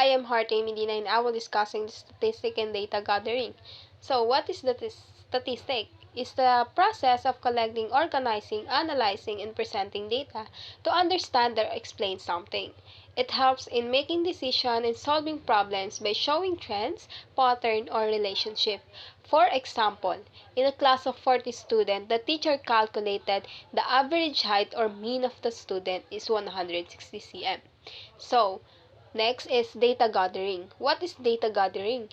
I am Harte Medina and I will discussing the statistic and data gathering. So, what is the statistic? Is the process of collecting, organizing, analyzing, and presenting data to understand or explain something. It helps in making decisions and solving problems by showing trends, pattern, or relationship. For example, in a class of 40 students, the teacher calculated the average height or mean of the student is 160 cm. So, next is data gathering. What is data gathering?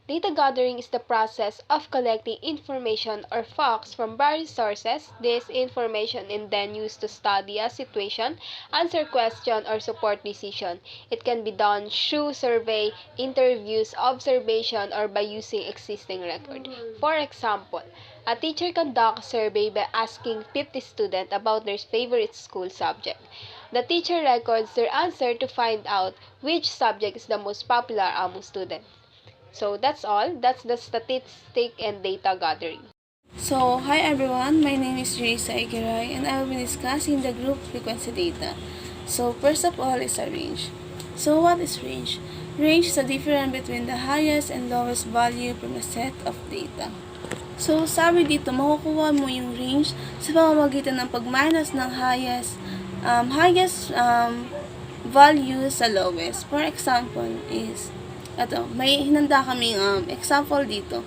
Data gathering is the process of collecting information or facts from various sources. This information is then used to study a situation, answer questions, or support decision. It can be done through survey, interviews, observation, or by using existing record. For example, a teacher conducts a survey by asking 50 students about their favorite school subject. The teacher records their answer to find out which subject is the most popular among students. So that's all. That's the statistic and data gathering. So, hi everyone, my name is Teresa Igiray and I will be discussing the group frequency data. So, first of all is a range. So, what is range? Range is the difference between the highest and lowest value from a set of data. So, sabi dito, makukuha mo yung range sa pamamagitan ng pag-minus ng highest value sa lowest. For example is, may hinanda kaming example dito.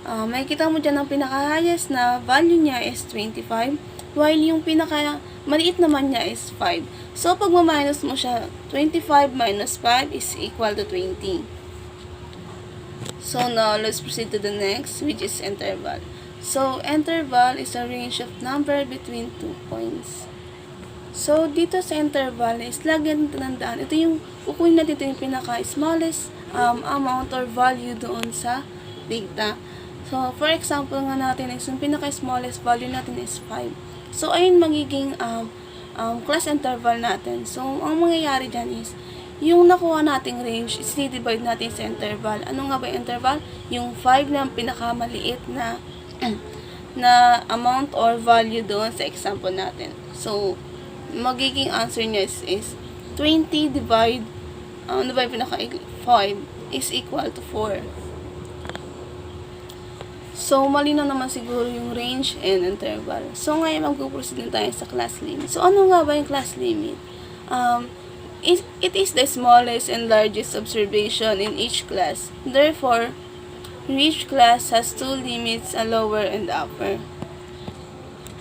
Makikita mo dyan ang pinaka-highest na value niya is 25, while yung pinaka-maliit naman niya is 5. So, pag ma-minus mo siya, 25 minus 5 is equal to 20. So, now, let's proceed to the next, which is interval. So, interval is a range of number between 2 points. So, dito sa interval is lagi natin tandaan. Ito yung, kukunin natin ito yung pinaka-smallest amount or value doon sa data. So, for example nga natin is yung pinaka-smallest value natin is 5. So, ayun magiging class interval natin. So, ang mangyayari dyan is, yung nakuha nating range is divide natin sa interval. Ano nga ba yung interval? Yung 5 na pinakamaliit na na amount or value doon sa example natin. So, magiging answer niya is 20 divide ano ba yung pinaka-5 is equal to 4. So, malinaw naman siguro yung range and interval. So, ngayon mag-proceed na tayo sa class limit. So, ano nga ba yung class limit? It is the smallest and largest observation in each class. Therefore, each class has two limits, a lower and upper.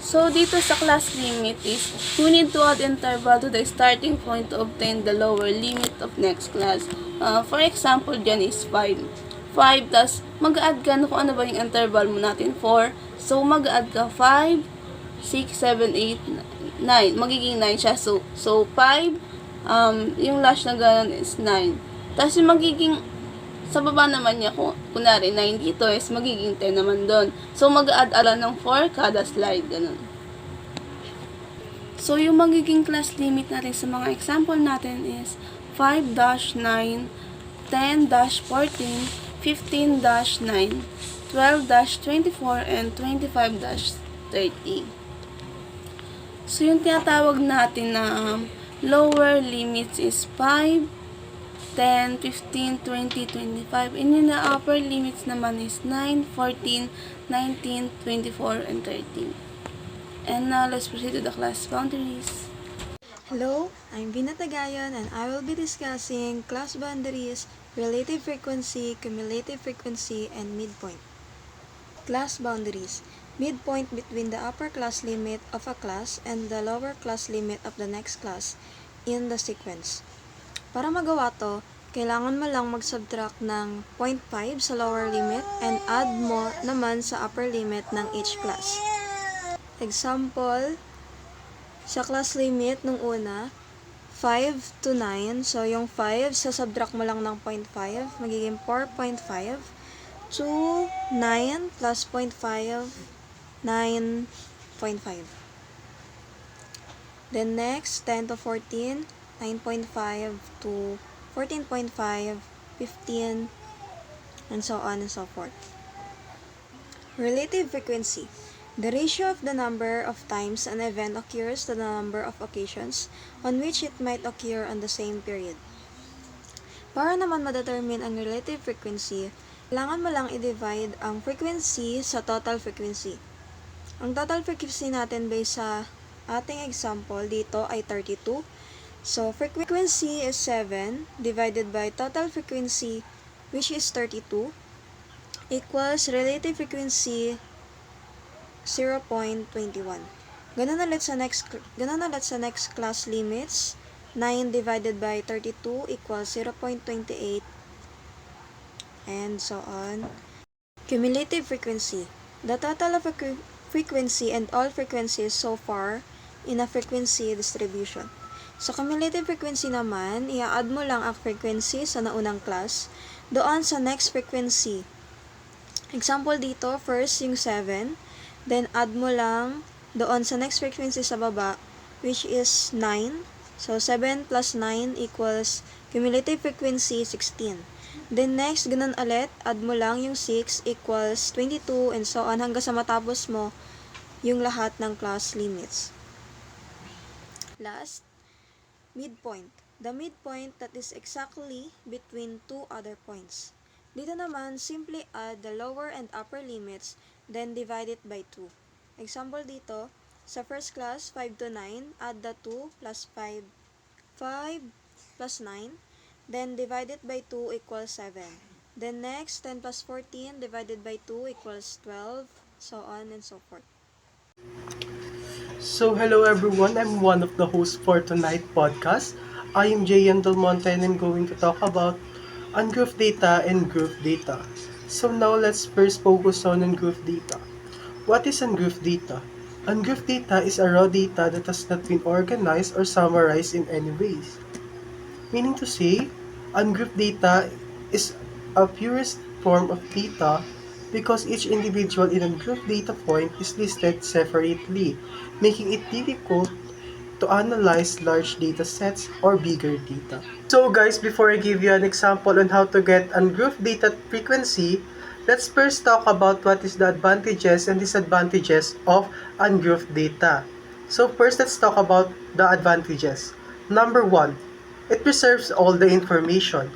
So, dito sa class limit is, we need to add interval to the starting point to obtain the lower limit of next class. For example, dyan is 5. 5, tas mag-add ka na kung ano ba yung interval mo natin, 4. So, mag-add ka 5, 6, 7, 8, 9. Magiging 9 siya. So 5, yung last na ganun is 9. Tapos yung magiging, sa baba naman niya, kunwari 9 dito is magiging 10 naman doon. So, mag-add ala ng 4 kada slide, ganun. So, yung magiging class limit natin sa mga example natin is 5-9, 10-14, 15-9, 12-24, and 25-30. So, yung tinatawag natin na lower limits is 5, 10, 15, 20, 25. And yung na upper limits naman is 9, 14, 19, 24, and 13. And now, let's proceed to the class boundaries. Hello, I'm Vina Tagayon and I will be discussing class boundaries, relative frequency, cumulative frequency, and midpoint. Class boundaries. Midpoint between the upper class limit of a class and the lower class limit of the next class in the sequence. Para magawa to, kailangan mo lang mag-subtract ng 0.5 sa lower limit and add mo naman sa upper limit ng each class. Example, sa class limit nung una, 5 to 9. So, yung 5, subtract mo lang ng 0.5. Magiging 4.5. 2, 9 plus 0.5, 9.5. Then next, 10 to 14, 9.5 to 14.5, 15, and so on and so forth. Relative frequency. The ratio of the number of times an event occurs to the number of occasions on which it might occur on the same period. Para naman ma-determine ang relative frequency, kailangan mo lang i-divide ang frequency sa total frequency. Ang total frequency natin based sa ating example dito ay 32. So, frequency is 7 divided by total frequency, which is 32, equals relative frequency 0.21. Ganun ulit sa next class limits. 9 divided by 32 equals 0.28, and so on. Cumulative frequency. The total of a frequency and all frequencies so far in a frequency distribution. Sa cumulative frequency naman, i-add mo lang ang frequency sa naunang class doon sa next frequency. Example dito, first yung 7, then add mo lang doon sa next frequency sa baba, which is 9. So, 7 plus 9 equals cumulative frequency 16. Then next, ganun ulit, add mo lang yung 6 equals 22 and so on hanggang sa matapos mo yung lahat ng class limits. Last, midpoint. The midpoint that is exactly between two other points. Dito naman, simply add the lower and upper limits, then divide it by 2. Example dito, sa first class, 5 to 9, add the 2 plus 5. 5 plus 9, then divide it by 2 equals 7. Then next, 10 plus 14 divided by 2 equals 12, so on and so forth. So hello everyone, I'm one of the hosts for tonight's podcast. I am Jayan Del Monte and I'm going to talk about ungrouped data and grouped data. So now let's first focus on ungrouped data. What is ungrouped data? Ungrouped data is a raw data that has not been organized or summarized in any ways. Meaning to say, ungrouped data is a purest form of data because each individual in a grouped data point is listed separately, making it difficult to analyze large data sets or bigger data. So guys, before I give you an example on how to get ungrouped data frequency, let's first talk about what is the advantages and disadvantages of ungrouped data. So first, let's talk about the advantages. Number 1, it preserves all the information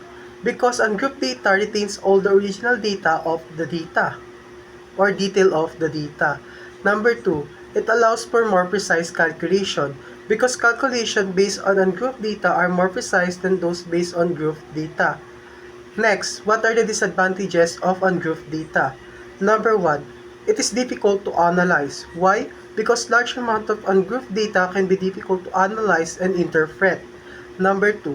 because ungrouped data retains all the original data of the data or detail of the data. Number 2, it allows for more precise calculation because calculation based on ungrouped data are more precise than those based on grouped data. Next, what are the disadvantages of ungrouped data? Number 1, it is difficult to analyze. Why? Because large amount of ungrouped data can be difficult to analyze and interpret. Number 2,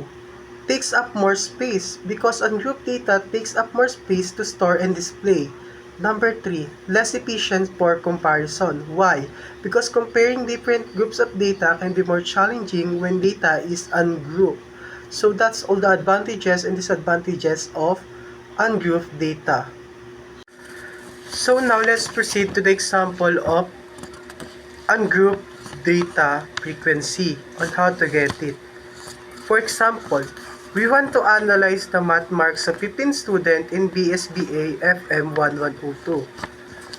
takes up more space because ungrouped data takes up more space to store and display. Number 3, less efficient for comparison. Why? Because comparing different groups of data can be more challenging when data is ungrouped. So that's all the advantages and disadvantages of ungrouped data. So now let's proceed to the example of ungrouped data frequency on how to get it. For example, we want to analyze the math marks of 15 students in BSBA FM 1102.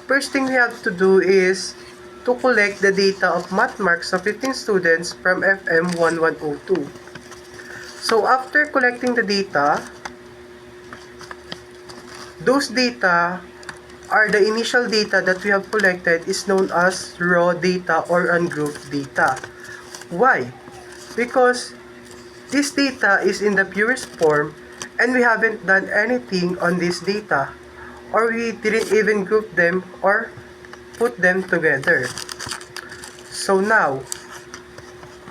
First thing we have to do is to collect the data of math marks of 15 students from FM 1102. So after collecting the data, those data are the initial data that we have collected is known as raw data or ungrouped data. Why? Because this data is in the purest form and we haven't done anything on this data or we didn't even group them or put them together. So now,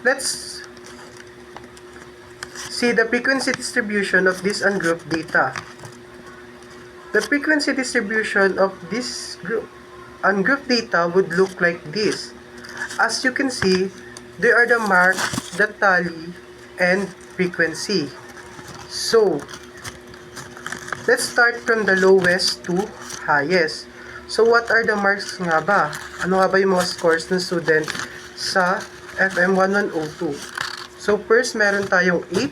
let's see the frequency distribution of this ungrouped data. The frequency distribution of this ungrouped data would look like this. As you can see, there are the marks, the tally, and frequency. So, let's start from the lowest to highest. So, what are the marks nga ba? Ano nga ba yung mga scores ng student sa FM 1102? So, first, meron tayong 8,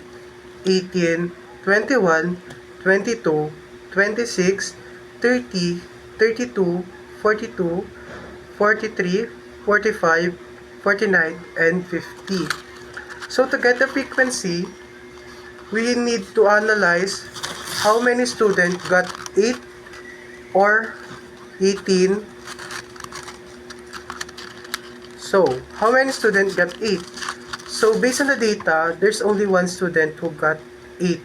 18, 21, 22, 26, 30, 32, 42, 43, 45, 49, and 50. So to get the frequency, we need to analyze how many students got 8 or 18. So, how many students got 8? So, based on the data, there's only one student who got 8.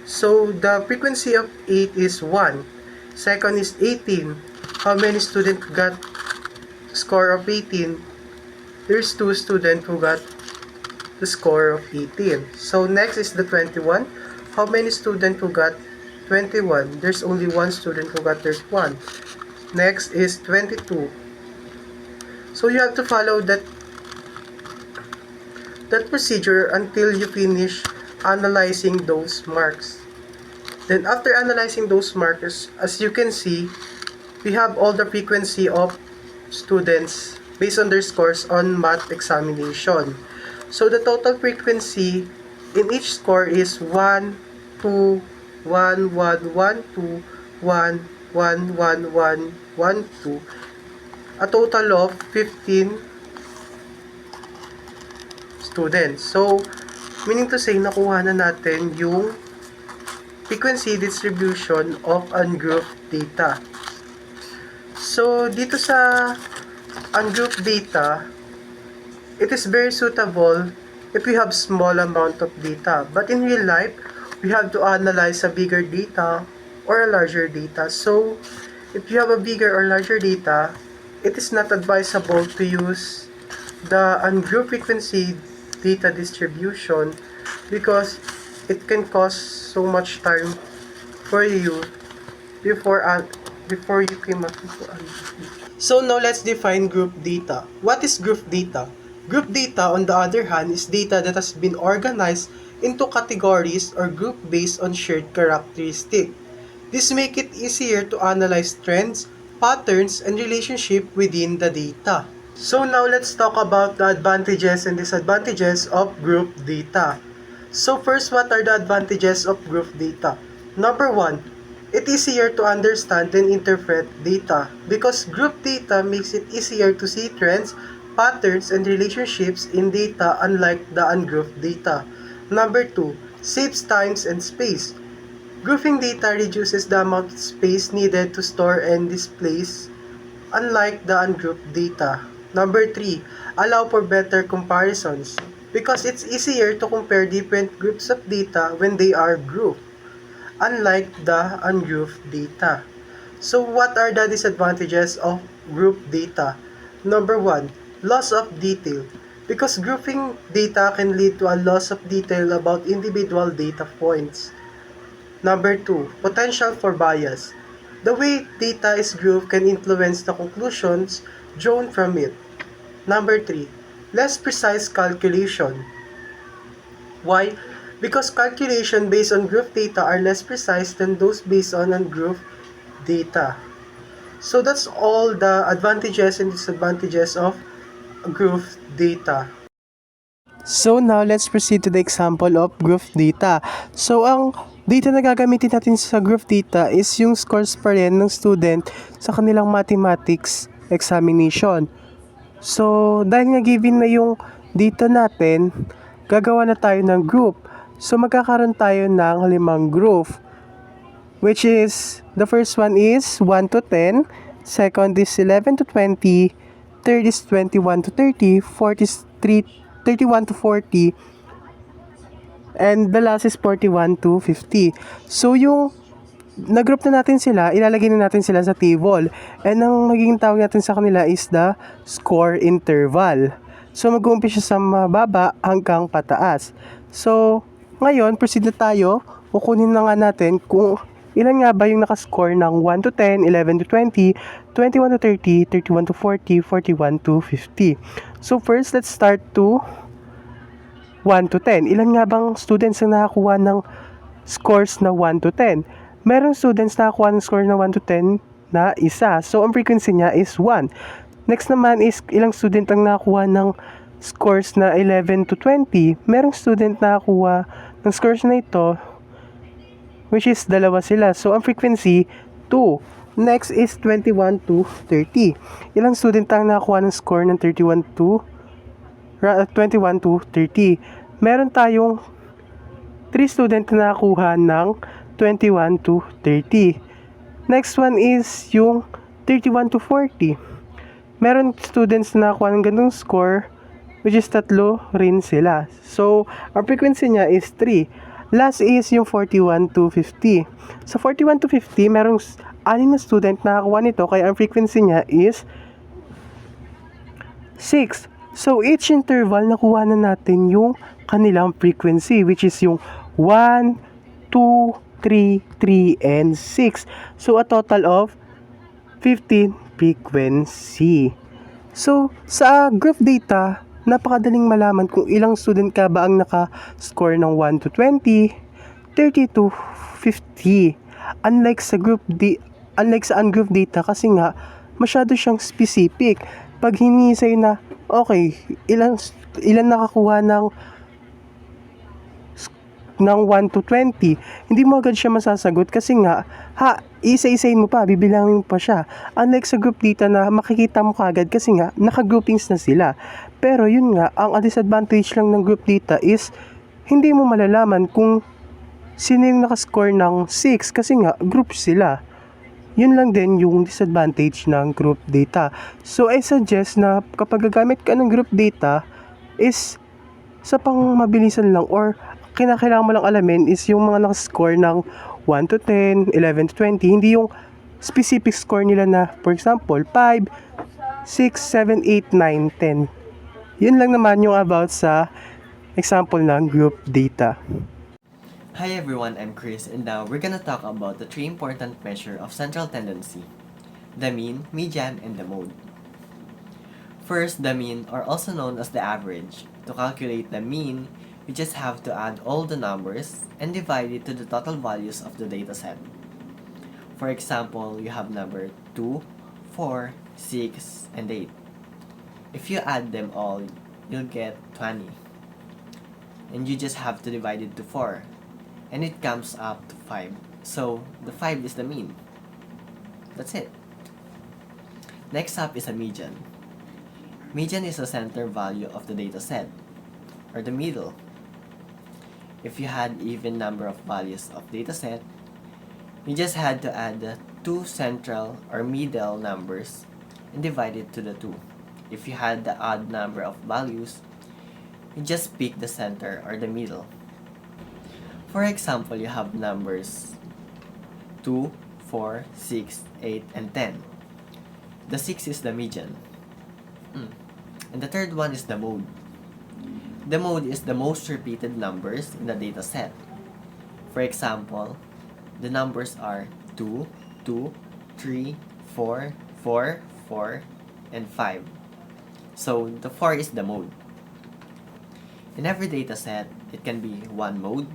So, the frequency of 8 is 1. Second is 18. How many students got score of 18? There's 2 students who got the score of 18. So, next is the 21. How many students who got 21? There's only one student who got there's 1. Next is 22. So, you have to follow that procedure until you finish analyzing those marks. Then after analyzing those marks, as you can see, we have all the frequency of students based on their scores on math examination. So the total frequency in each score is 1, 2, 1, 1, 1, 2, 1, 1, 1, 1, 1, 2. A total of 15 students. So, meaning to say, nakuha na natin yung frequency distribution of ungrouped data. So, dito sa ungrouped data, it is very suitable if we have small amount of data. But in real life, we have to analyze a bigger data or a larger data. So, if you have a bigger or larger data, it is not advisable to use the ungrouped frequency data distribution because it can cost so much time for you before you came up with So now let's define group data. What is group data? Group data, on the other hand, is data that has been organized into categories or group based on shared characteristic. This makes it easier to analyze trends, patterns, and relationship within the data. So now let's talk about the advantages and disadvantages of group data. So first, what are the advantages of group data? Number 1, it's easier to understand and interpret data because group data makes it easier to see trends, patterns, and relationships in data unlike the ungrouped data. Number 2, saves times and space. Grouping data reduces the amount of space needed to store and display unlike the ungrouped data. Number 3, allow for better comparisons because it's easier to compare different groups of data when they are grouped, unlike the ungrouped data. So what are the disadvantages of group data? Number 1, loss of detail. Because grouping data can lead to a loss of detail about individual data points. Number 2, potential for bias. The way data is grouped can influence the conclusions drawn from it. Number 3, less precise calculation. Why? Because calculation based on group data are less precise than those based on ungrouped data. So that's all the advantages and disadvantages of group data. So now let's proceed to the example of group data. So ang data na gagamitin natin sa group data is yung scores pa rin ng student sa kanilang mathematics examination. So, dahil nga given na yung data natin, gagawa na tayo ng group. So, magkakaroon tayo ng 5 group. Which is, the first one is 1 to 10, second is 11 to 20, third is 21 to 30, fourth is 31 to 40, and the last is 41 to 50. So, yung nag-group na natin sila, ilalagay na natin sila sa table. And ang magiging tawag natin sa kanila is the score interval. So, mag-uumpisa sa mababa hanggang pataas. So, ngayon, proceed na tayo. Kukunin na nga natin kung ilan nga ba yung nakascore ng 1 to 10, 11 to 20, 21 to 30, 31 to 40, 41 to 50. So, first, let's start to 1 to 10. Ilan nga bang students ang nakakuha ng scores na 1 to 10? Merong students na nakakuha ng score na 1 to 10 na isa. So, ang frequency niya is 1. Next naman is ilang student ang nakakuha ng scores na 11 to 20. Merong student na nakakuha ng scores na ito, which is dalawa sila. So, ang frequency, 2. Next is 21 to 30. Ilang student ang nakakuha ng score ng 21 to 30. Meron tayong 3 student na nakakuha ng 21 to 30. Next one is yung 31 to 40. Meron students na nakakuha ng ganung score, which is tatlo rin sila. So, ang frequency niya is 3. Last is yung 41 to 50. Sa 41 to 50, merong 6 na student na nakakuha nito, kaya ang frequency niya is 6. So, each interval, nakuha na natin yung kanilang frequency, which is yung 1, 2, 3, 3, and 6. So, a total of 15 frequency. So, sa group data, napakadaling malaman kung ilang student ka ba ang naka-score ng 1 to 20, 30 to 50. Unlike sa ungroup data, kasi nga masyado siyang specific. Pag hiningi sa'yo na, okay, ilan nakakuha ng 1 to 20, hindi mo agad siya masasagot kasi nga, isa-isayin mo pa, bibilangin mo pa siya. Unlike sa group data na makikita mo kagad kasi nga, naka-groupings na sila. Pero yun nga, ang disadvantage lang ng group data is, hindi mo malalaman kung sino yung nakascore ng 6 kasi nga, group sila. Yun lang din yung disadvantage ng group data. So, I suggest na kapag gagamit ka ng group data is sa pang mabilisan lang or kinakailangan mo lang alamin is yung mga nakascore ng 1 to 10, 11 to 20. Hindi yung specific score nila na, for example, 5, 6, 7, 8, 9, 10. Yun lang naman yung about sa example ng group data. Hi everyone, I'm Chris, and now we're gonna talk about the 3 important measure of central tendency: the mean, median, and the mode. First, the mean, or also known as the average. To calculate the mean, you just have to add all the numbers and divide it to the total values of the dataset. For example, you have number 2, 4, 6, and 8. If you add them all, you'll get 20. And you just have to divide it to 4. And it comes up to 5. So, the 5 is the mean. That's it. Next up is a median. Median is the center value of the data set, or the middle. If you had even number of values of data set, you just had to add the 2 central or middle numbers and divide it to the 2. If you had the odd number of values, you just pick the center or the middle. For example, you have numbers 2, 4, 6, 8, and 10. The 6 is the median. And the third one is the mode. The mode is the most repeated numbers in the data set. For example, the numbers are 2, 2, 3, 4, 4, 4, and 5. So, the 4 is the mode. In every data set, it can be one mode,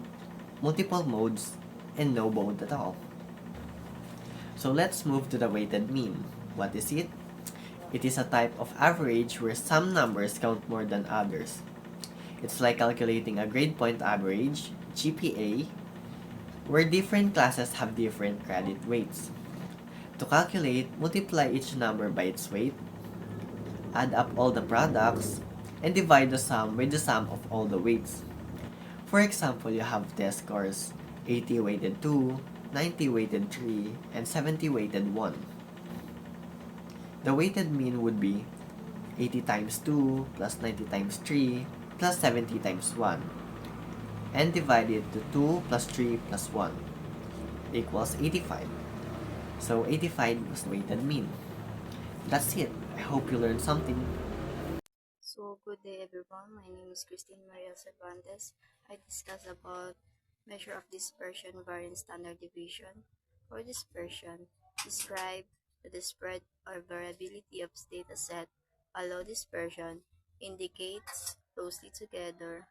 multiple modes, and no mode at all. So let's move to the weighted mean. What is it? It is a type of average where some numbers count more than others. It's like calculating a grade point average, GPA, where different classes have different credit weights. To calculate, multiply each number by its weight, add up all the products, and divide the sum with the sum of all the weights. For example, you have test scores 80 weighted 2, 90 weighted 3, and 70 weighted 1. The weighted mean would be 80 times 2 plus 90 times 3 plus 70 times 1, and divide it to 2 plus 3 plus 1 equals 85. So 85 was the weighted mean. That's it. I hope you learned something. So, good day everyone. My name is Christine Maria Cervantes. I discuss about measure of dispersion, variance, standard deviation. For dispersion, describe the spread or variability of data set. A low dispersion indicates closely together,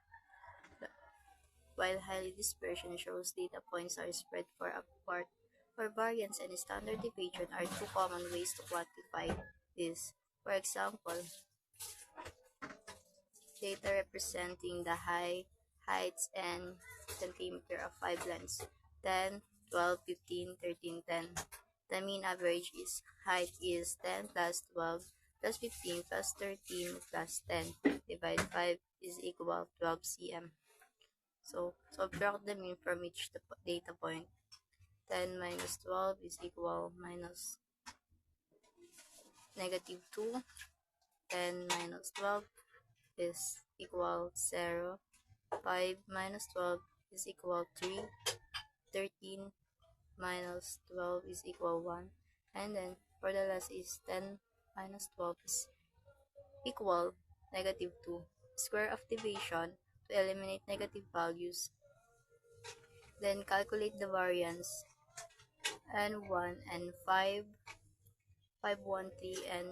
while highly dispersion shows data points are spread far apart. For variance and standard deviation are two common ways to quantify this. For example, data representing the heights and centimeter of 5 lines, 10, 12, 15, 13, 10. The mean average is height is 10 plus 12 plus 15 plus 13 plus 10. Divide 5 is equal 12 cm. So subtract the mean from each data point. 10 minus 12 is equal minus negative 2. 10 minus 12 is equal 0. 5 minus 12 is equal 3. 13 minus 12 is equal 1. And then for the last is 10 minus 12 is equal negative 2. Square of division to eliminate negative values. Then calculate the variance. N1 and 5, 1, 3, and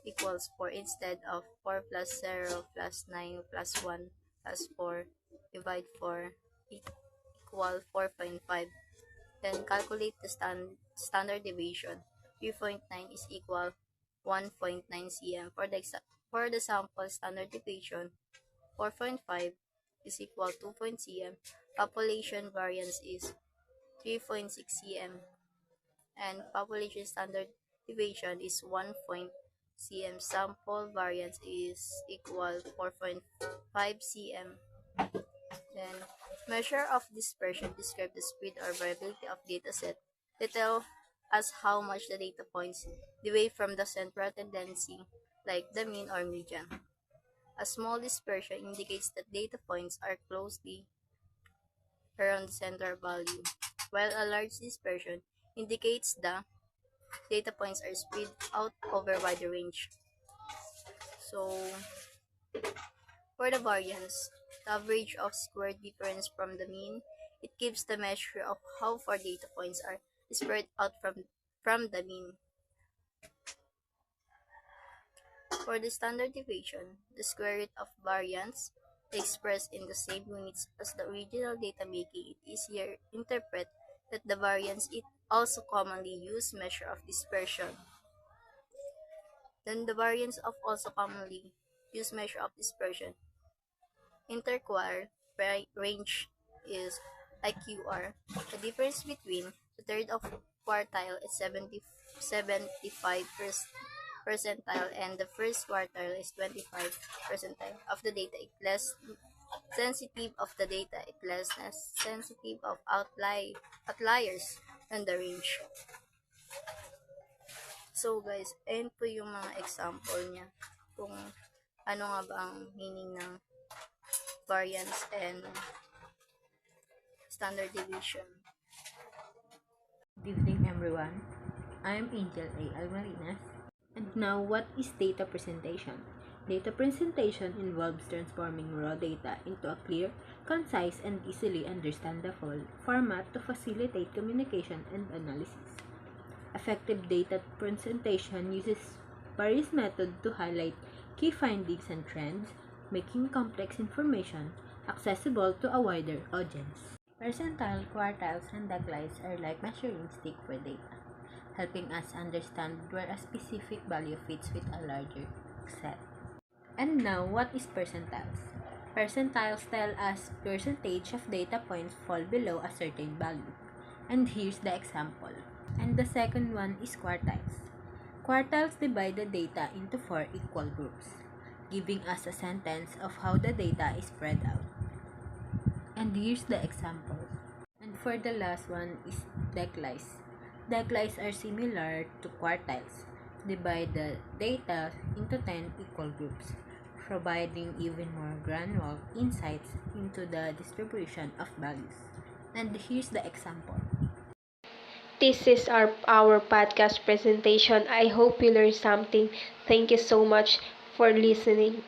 equals 4 instead of 4 plus 0 plus 9 plus 1 plus 4 divide 4 equal 4.5. Then calculate the standard deviation. 3.9 is equal 1.9 cm. For the sample standard deviation, 4.5 is equal 2 cm. Population variance is 3.6 cm. And population standard deviation is 1 cm. Sample variance is equal 4.5 cm. Then measure of dispersion describe the speed or variability of dataset. They tell us how much the data points deviate from the central tendency, like the mean or median. A small dispersion indicates that data points are closely around the central value, while a large dispersion indicates the data points are spread out over a wider range. So, for the variance, the average of squared difference from the mean, it gives the measure of how far data points are spread out from the mean. For the standard deviation, the square root of variance expressed in the same units as the original data, making it easier to interpret that the variance is also commonly used measure of dispersion. Then the variance of also commonly used measure of dispersion. Interquartile range is IQR. The difference between the third of quartile is 75 percentile and the first quartile is 25 percentile of the data. It less sensitive of the data, it less sensitive of outliers and the range. So guys, ayun po yung mga example niya kung ano nga ba ang meaning ng variance and standard deviation. Good evening, everyone. I'm Angel A. Almarinas. And now, what is data presentation? Data presentation involves transforming raw data into a clear, concise, and easily understandable format to facilitate communication and analysis. Effective data presentation uses various methods to highlight key findings and trends, making complex information accessible to a wider audience. Percentile, quartiles, and declives are like measuring stick for data, helping us understand where a specific value fits with a larger set. And now, what is percentiles? Percentiles tell us percentage of data points fall below a certain value. And here's the example. And the second one is quartiles. Quartiles divide the data into 4 equal groups, giving us a sentence of how the data is spread out. And here's the example. And for the last one is declives. Declives are similar to quartiles. Divide the data into 10 equal groups, providing even more granular insights into the distribution of values. And here's the example. This is our podcast presentation. I hope you learned something. Thank you so much for listening.